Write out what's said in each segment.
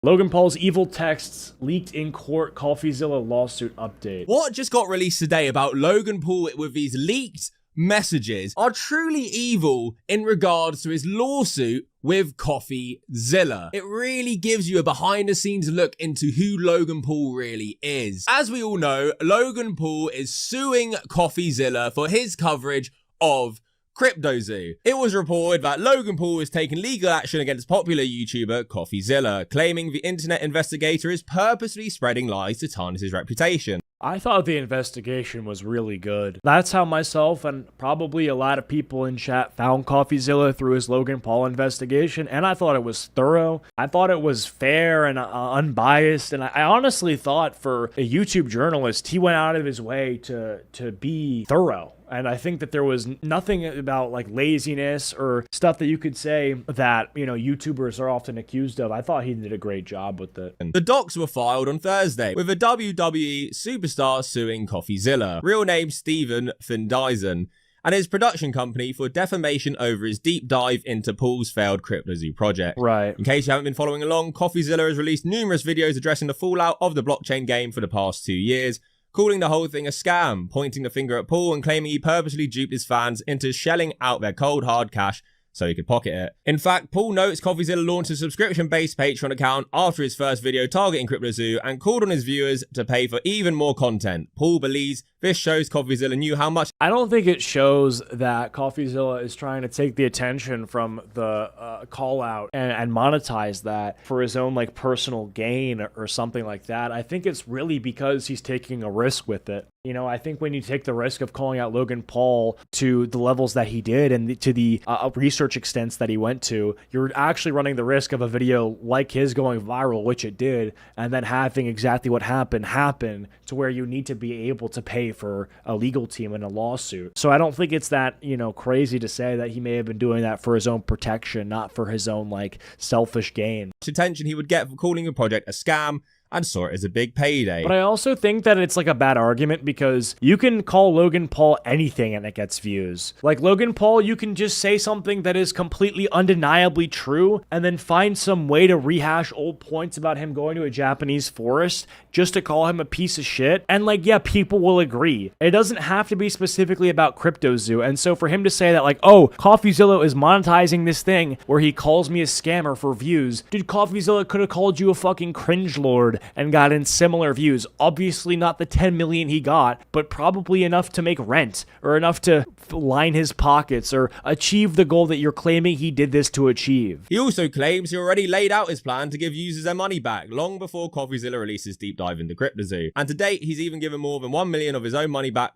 Logan Paul's evil texts leaked in court, CoffeeZilla lawsuit update. What just got released today about Logan Paul with these leaked messages are truly evil in regards to his lawsuit with CoffeeZilla. It really gives you a behind the scenes look into who Logan Paul really is. As we all know, Logan Paul is suing CoffeeZilla for his coverage of CryptoZoo. It was reported that Logan Paul is taking legal action against popular YouTuber CoffeeZilla, claiming the internet investigator is purposely spreading lies to tarnish his reputation. I thought the investigation was really good. That's how myself and probably a lot of people in chat found CoffeeZilla through his Logan Paul investigation, and I thought it was thorough. I thought it was fair and unbiased, and I honestly thought for a YouTube journalist, he went out of his way to be thorough. And I think that there was nothing about like laziness or stuff that you could say that, you know, YouTubers are often accused of. I thought he did a great job with it. The docs were filed on Thursday with a WWE superstar suing CoffeeZilla, real name Steven Findeisen, and his production company for defamation over his deep dive into Paul's failed CryptoZoo project. Right. In case you haven't been following along, CoffeeZilla has released numerous videos addressing the fallout of the blockchain game for the past 2 years, calling the whole thing a scam, pointing the finger at Paul and claiming he purposely duped his fans into shelling out their cold hard cash so he could pocket it. In fact, Paul notes CoffeeZilla launched a subscription-based Patreon account after his first video targeting CryptoZoo and called on his viewers to pay for even more content. Paul believes this shows CoffeeZilla knew how much. I don't think it shows that CoffeeZilla is trying to take the attention from the call out and monetize that for his own like personal gain or something like that. I think it's really because he's taking a risk with it. You know, I think when you take the risk of calling out Logan Paul to the levels that he did and to the research extents that he went to, you're actually running the risk of a video like his going viral, which it did, and then having exactly what happened happen to where you need to be able to pay for a legal team in a lawsuit. So I don't think it's that, you know, crazy to say that he may have been doing that for his own protection, not for his own like selfish gain. Attention he would get for calling the project a scam and saw it as a big payday. But I also think that it's like a bad argument because you can call Logan Paul anything and it gets views. Like Logan Paul, you can just say something that is completely undeniably true and then find some way to rehash old points about him going to a Japanese forest just to call him a piece of shit. And like, yeah, people will agree. It doesn't have to be specifically about CryptoZoo. And so for him to say that like, oh, CoffeeZilla is monetizing this thing where he calls me a scammer for views. Dude, CoffeeZilla could have called you a fucking cringe lord and gotten similar views. Obviously not the 10 million he got, but probably enough to make rent or enough to line his pockets or achieve the goal that you're claiming he did this to achieve. He also claims he already laid out his plan to give users their money back long before CoffeeZilla releases deep dive into CryptoZoo. And to date, he's even given more than 1 million of his own money back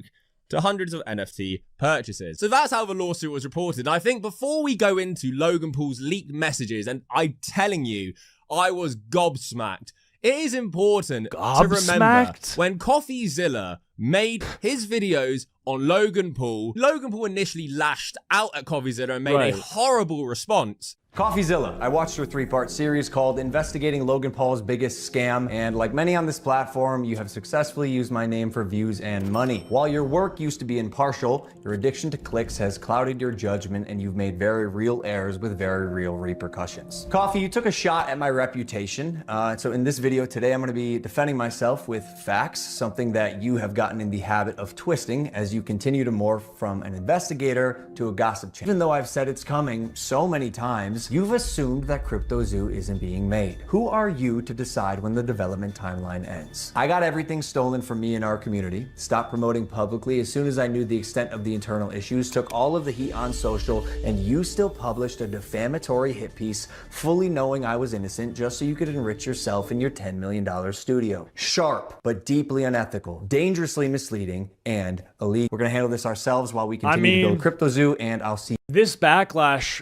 to hundreds of NFT purchases. So that's how the lawsuit was reported. And I think before we go into Logan Paul's leaked messages, and I'm telling you, I was gobsmacked. It is important to remember when CoffeeZilla made his videos on Logan Paul initially lashed out at CoffeeZilla and made a horrible response. CoffeeZilla. I watched your 3-part series called Investigating Logan Paul's Biggest Scam, and like many on this platform, you have successfully used my name for views and money. While your work used to be impartial, your addiction to clicks has clouded your judgment and you've made very real errors with very real repercussions. Coffee, you took a shot at my reputation, so in this video today, I'm going to be defending myself with facts, something that you have gotten in the habit of twisting as you continue to morph from an investigator to a gossip channel. Even though I've said it's coming so many times, you've assumed that CryptoZoo isn't being made. Who are you to decide when the development timeline ends? I got everything stolen from me in our community, stopped promoting publicly as soon as I knew the extent of the internal issues, took all of the heat on social, and you still published a defamatory hit piece fully knowing I was innocent just so you could enrich yourself in your $10 million studio. Sharp, but deeply unethical, dangerously misleading, and illegal. We're gonna handle this ourselves while we continue to build CryptoZoo, and I'll see. This backlash,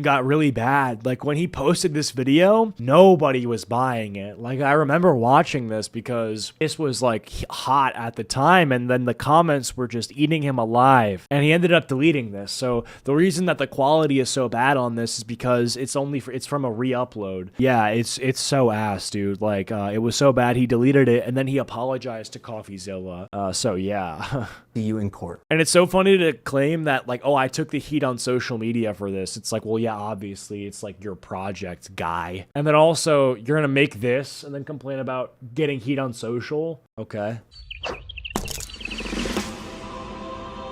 got really bad. Like when he posted this video, nobody was buying it. Like I remember watching this because this was like hot at the time, and then the comments were just eating him alive. And he ended up deleting this. So the reason that the quality is so bad on this is because it's from a re-upload. Yeah, it's so ass, dude. Like it was so bad he deleted it, and then he apologized to CoffeeZilla. So yeah. See you in court. And it's so funny to claim that like, oh, I took the heat on on social media for this. It's like, well, yeah, obviously it's like your project, guy. And then also you're gonna make this and then complain about getting heat on social. Okay.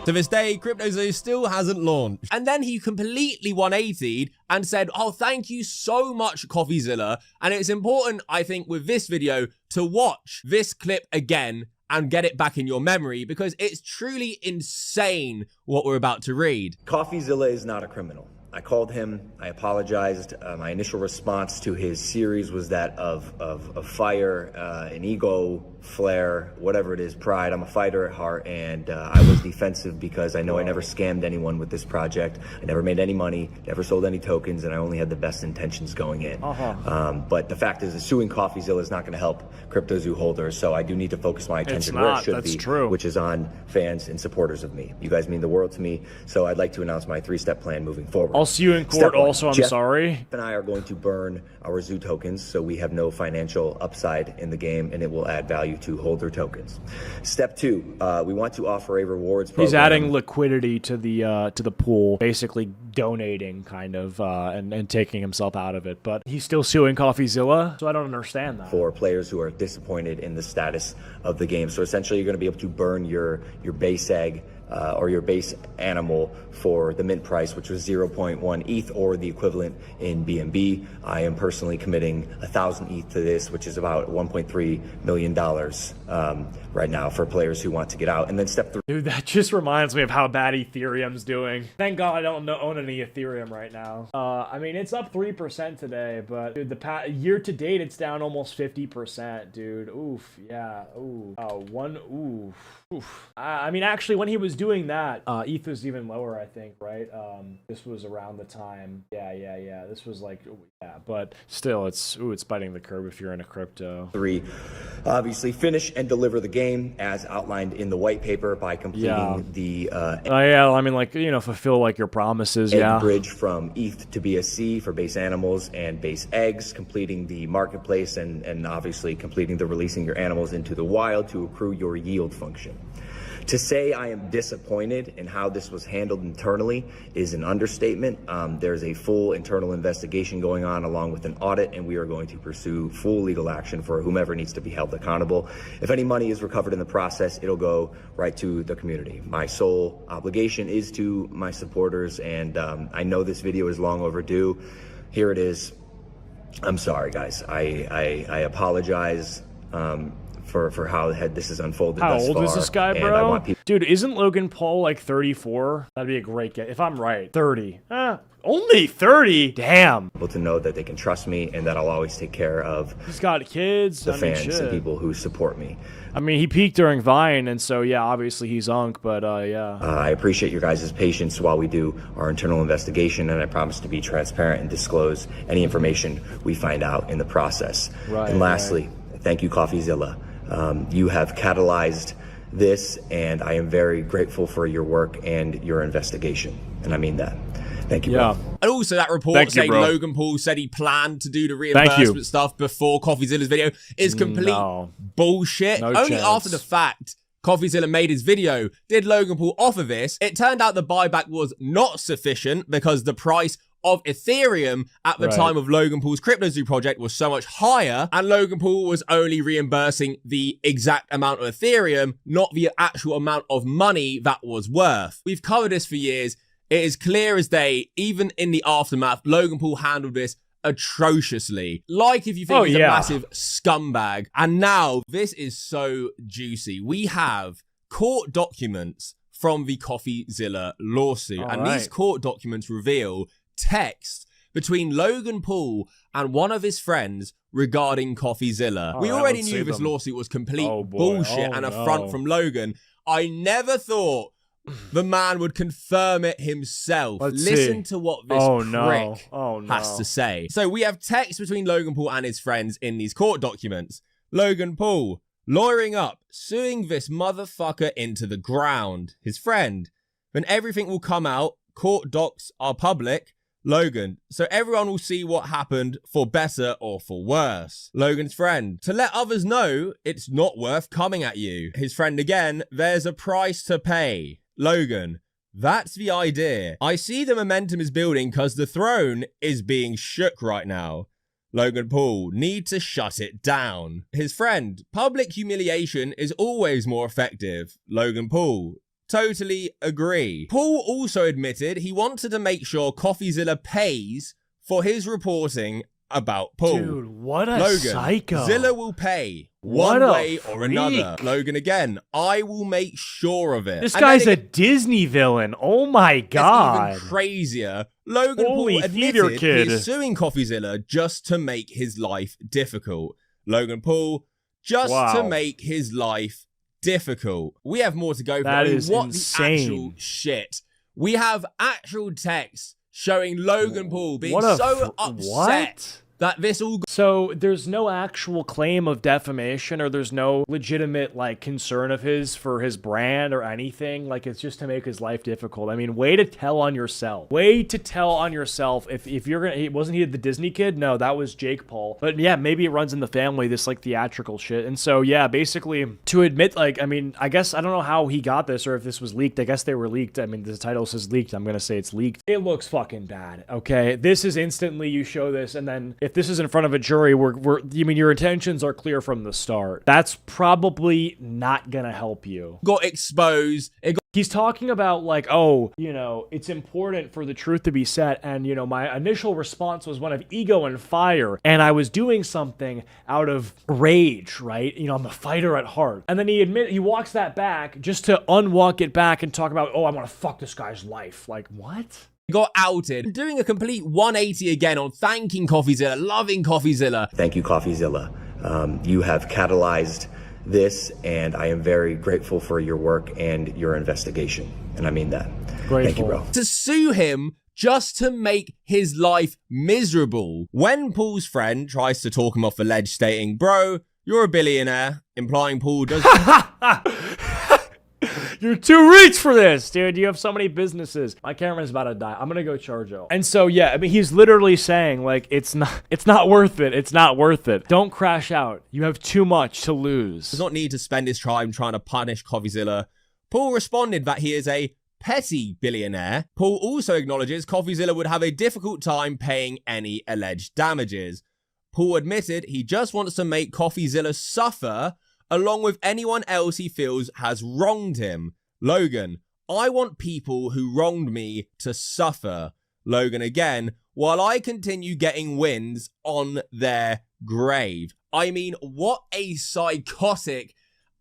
To this day, CryptoZoo still hasn't launched. And then he completely 180'd and said, oh, thank you so much, CoffeeZilla. And it's important, I think, with this video to watch this clip again and get it back in your memory, because it's truly insane what we're about to read. CoffeeZilla is not a criminal. I called him, I apologized. My initial response to his series was that of fire, an ego flare, whatever it is, pride. I'm a fighter at heart, and I was defensive because I know I never scammed anyone with this project. I never made any money, never sold any tokens, and I only had the best intentions going in. But the fact is that suing CoffeeZilla is not going to help CryptoZoo holders, so I do need to focus my attention where it should be, which is on fans and supporters of me. You guys mean the world to me, so I'd like to announce my 3-step plan moving forward. I'll see you in court. Also, I'm Jeff sorry. and I are going to burn our Zoo tokens, so we have no financial upside in the game, and it will add value to holder tokens. Step 2, we want to offer a rewards program. He's adding liquidity to the pool, basically donating kind of and taking himself out of it. But he's still suing CoffeeZilla, so I don't understand that. For players who are disappointed in the status of the game. So essentially, you're going to be able to burn your base egg or your base animal for the mint price, which was 0.1 ETH or the equivalent in BNB. I am personally committing 1,000 ETH to this, which is about $1.3 million right now for players who want to get out. And then step 3. Dude, that just reminds me of how bad Ethereum's doing. Thank God I don't own any Ethereum right now. I mean, it's up 3% today, but dude, the year to date, it's down almost 50%, dude. Oof, yeah, ooh. Oof. I mean, actually, when he was doing that, ETH was even lower, I think, right? This was around the time. Yeah. This was like, yeah, but still, it's biting the curb if you're in a crypto. 3, obviously, finish and deliver the game as outlined in the white paper by completing the yeah, I mean, like, you know, fulfill like your promises. egg bridge from ETH to BSC for base animals and base eggs, completing the marketplace, and obviously completing the releasing your animals into the wild to accrue your yield function. To say I am disappointed in how this was handled internally is an understatement. There's a full internal investigation going on along with an audit, and we are going to pursue full legal action for whomever needs to be held accountable. If any money is recovered in the process, it'll go right to the community. My sole obligation is to my supporters, and I know this video is long overdue. Here it is. I'm sorry, guys. I apologize. For how this is unfolded How thus old far. is this guy, And bro? I want people Dude, isn't Logan Paul like 34? That'd be a great get. If I'm right, 30. Only 30? Damn. to know that they can trust me and that I'll always take care of He's got kids. the I mean, fans shit. and people who support me. I mean, he peaked during Vine, and so, yeah, obviously he's Unk, but, yeah. I appreciate your guys' patience while we do our internal investigation, and I promise to be transparent and disclose any information we find out in the process. Right, and lastly, thank you, CoffeeZilla. You have catalyzed this, and I am very grateful for your work and your investigation. And I mean that. Thank you, Yeah. bro. And also that report saying bro. Logan Paul said he planned to do the reimbursement stuff before CoffeeZilla's video is complete bullshit. No Only chance. after the fact CoffeeZilla made his video did Logan Paul offer this. It turned out the buyback was not sufficient because the price of Ethereum at the time of Logan Paul's CryptoZoo project was so much higher, and Logan Paul was only reimbursing the exact amount of Ethereum, not the actual amount of money that was worth. We've covered this for years. It is clear as day, even in the aftermath, Logan Paul handled this atrociously. Like if you think he's a massive scumbag. And now this is so juicy. We have court documents from the CoffeeZilla lawsuit. These court documents reveal text between Logan Paul and one of his friends regarding CoffeeZilla. We already knew this lawsuit was complete bullshit and a front from Logan. I never thought the man would confirm it himself. Listen to what this prick has to say. So we have text between Logan Paul and his friends in these court documents. Logan Paul, lawyering up, suing this motherfucker into the ground. His friend, when everything will come out, court docs are public. Logan, so everyone will see what happened for better or for worse. Logan's friend, to let others know it's not worth coming at you. His friend again, there's a price to pay. Logan, That's the idea. I see the momentum is building because the throne is being shook right now. Logan Paul need to shut it down. His friend, public humiliation is always more effective. Logan Paul, totally agree. Paul also admitted he wanted to make sure CoffeeZilla pays for his reporting about Paul. Dude, what a Logan, psycho. Zilla will pay What one a way or freak. another. Logan again, I will make sure of it. This And guy's then a Disney villain. Oh my god. It's even crazier. Logan Holy Paul theater admitted kid. he's suing CoffeeZilla just to make his life difficult. Logan Paul, just Wow. to make his life difficult. We have more to go for. That is what insane. the actual shit? We have actual text showing Logan Paul being What a so upset what? that this all So there's no actual claim of defamation, or there's no legitimate like concern of his for his brand or anything. Like, it's just to make his life difficult. I mean, way to tell on yourself. Way to tell on yourself. If you're gonna, wasn't he the Disney kid? No, that was Jake Paul. But yeah, maybe it runs in the family, this like theatrical shit. And so yeah, basically to admit, like, I mean, I guess I don't know how he got this or if this was leaked. I guess they were leaked. I mean, the title says leaked. I'm gonna say it's leaked. It looks fucking bad. Okay, this is instantly you show this, and then if this is in front of a jury, you mean your intentions are clear from the start. That's probably not gonna help you. got exposed. It got He's talking about like, oh, you know, it's important for the truth to be set. And, you know, my initial response was one of ego and fire. And I was doing something out of rage, right? You know, I'm a fighter at heart. And then he walks that back just to unwalk it back and talk about, oh, I want to fuck this guy's life. Like, what? got outed, doing a complete 180 again on thanking CoffeeZilla, loving CoffeeZilla. Thank you, CoffeeZilla. You have catalyzed this, and I am very grateful for your work and your investigation. And I mean that. Grateful. Thank you, bro. To sue him just to make his life miserable. When Paul's friend tries to talk him off the ledge, stating, bro, you're a billionaire, implying Paul does... You're too rich for this, dude. You have so many businesses. My camera's about to die. I'm gonna go charge it. And so, yeah, I mean, he's literally saying, like, it's not worth it. It's not worth it. Don't crash out. You have too much to lose. does not need to spend his time trying to punish CoffeeZilla. Paul responded that he is a petty billionaire. Paul also acknowledges CoffeeZilla would have a difficult time paying any alleged damages. Paul admitted he just wants to make CoffeeZilla suffer along with anyone else he feels has wronged him. Logan, I want people who wronged me to suffer. Logan again, while I continue getting wins on their grave. I mean, what a psychotic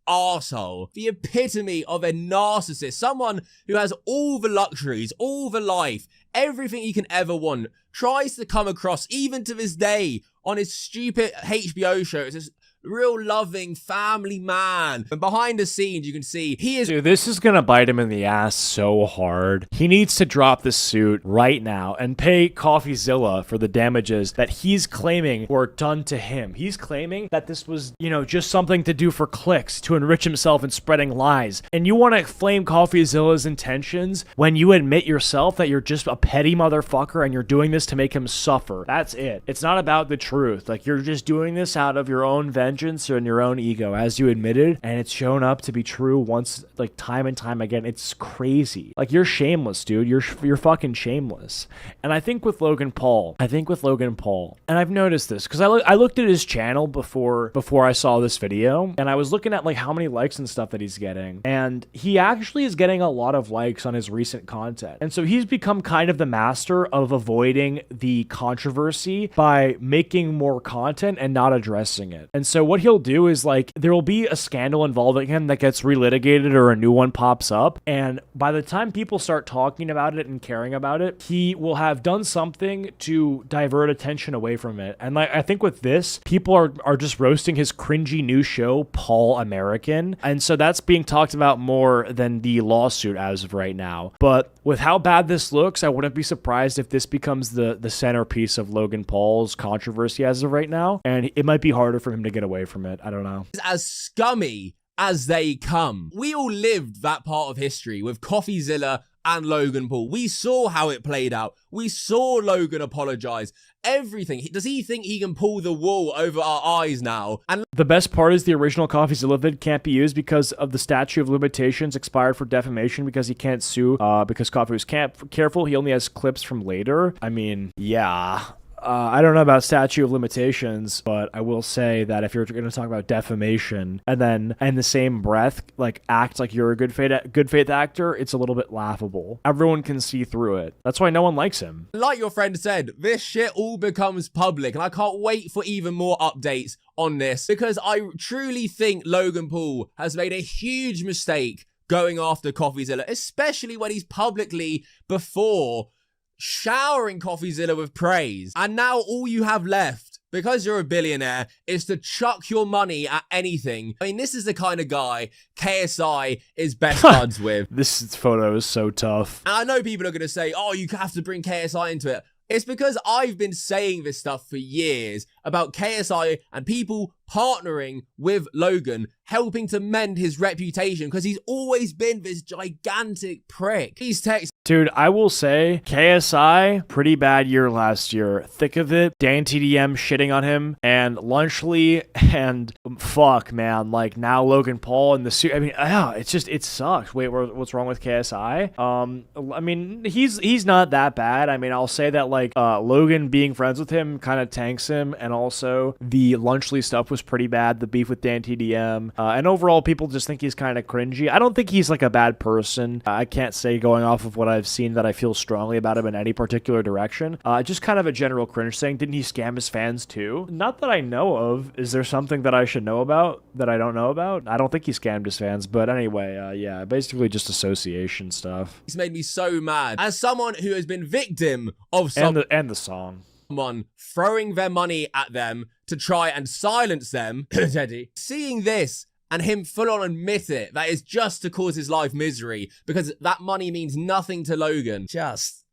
arsehole. The epitome of a narcissist. Someone who has all the luxuries, all the life, everything you can ever want. Tries to come across, even to this day, on his stupid HBO show. It's this real loving family man. And behind the scenes, you can see he is... Dude, this is gonna bite him in the ass so hard. He needs to drop the suit right now and pay CoffeeZilla for the damages that he's claiming were done to him. He's claiming that this was, you know, just something to do for clicks, to enrich himself and spreading lies. And you want to flame CoffeeZilla's intentions when you admit yourself that you're just a petty motherfucker and you're doing this to make him suffer. That's it. It's not about the truth. Like, you're just doing this out of your own vengeance or in your own ego, as you admitted, and it's shown up to be true once, like, time and time again. It's crazy. Like, you're shameless, dude. You're fucking shameless. And I think with Logan Paul, and I've noticed this because I looked at his channel before I saw this video, and I was looking at like how many likes and stuff that he's getting, and he actually is getting a lot of likes on his recent content. And so he's become kind of the master of avoiding the controversy by making more content and not addressing it. And so what he'll do is, like, there will be a scandal involving him that gets relitigated or a new one pops up, and by the time people start talking about it and caring about it, he will have done something to divert attention away from it. And like, I think with this, people are just roasting his cringy new show, Paul American, and so that's being talked about more than the lawsuit as of right now. But with how bad this looks, I wouldn't be surprised if this becomes the centerpiece of Logan Paul's controversy as of right now, and it might be harder for him to get away from it. I don't know. as scummy as they come. We all lived that part of history with CoffeeZilla and Logan Paul. We saw how it played out. We saw Logan apologize. Everything. Does he think he can pull the wool over our eyes now? And the best part is the original CoffeeZilla vid can't be used because of the statute of limitations expired for defamation because he can't sue because Coffee was careful. He only has clips from later. I mean, yeah. I don't know about statute of limitations, but I will say that if you're going to talk about defamation and then in the same breath, like act like you're a good faith actor, it's a little bit laughable. Everyone can see through it. That's why no one likes him. like your friend said, this shit all becomes public, and I can't wait for even more updates on this because I truly think Logan Paul has made a huge mistake going after CoffeeZilla, especially when he's publicly before showering CoffeeZilla with praise. And now all you have left, because you're a billionaire, is to chuck your money at anything. I mean, this is the kind of guy KSI is best buds with. This photo is so tough. And I know people are going to say, oh, you have to bring KSI into it. It's because I've been saying this stuff for years about KSI and people partnering with Logan, helping to mend his reputation because he's always been this gigantic prick. He's texting. Dude, I will say, KSI, pretty bad year last year. Thick of it, Dan TDM shitting on him, and Lunchley, and fuck, man, like, now Logan Paul and the suit. I mean, it sucks. Wait, what's wrong with KSI? I mean, he's not that bad. I mean, I'll say that, like, Logan being friends with him kind of tanks him, and also the Lunchley stuff was pretty bad, the beef with Dan TDM, and overall, people just think he's kind of cringy. I don't think he's, like, a bad person. I can't say going off of what I've seen that I feel strongly about him in any particular direction. Just kind of a general cringe thing. Didn't he scam his fans too? Not that I know of. Is there something that I should know about that I don't know about? I don't think he scammed his fans, but anyway, yeah, basically just association stuff. He's made me so mad. As someone who has been victim of and the song. Someone throwing their money at them to try and silence them, Teddy, seeing this and him full on admit it, that is just to cause his life misery because that money means nothing to Logan. Just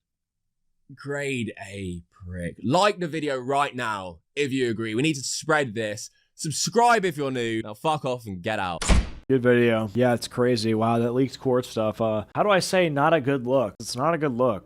grade A prick. Like the video right now if you agree. We need to spread this. Subscribe if you're new. Now fuck off and get out. Good video. Yeah, it's crazy. Wow, that leaked court stuff. How do I say not a good look? It's not a good look.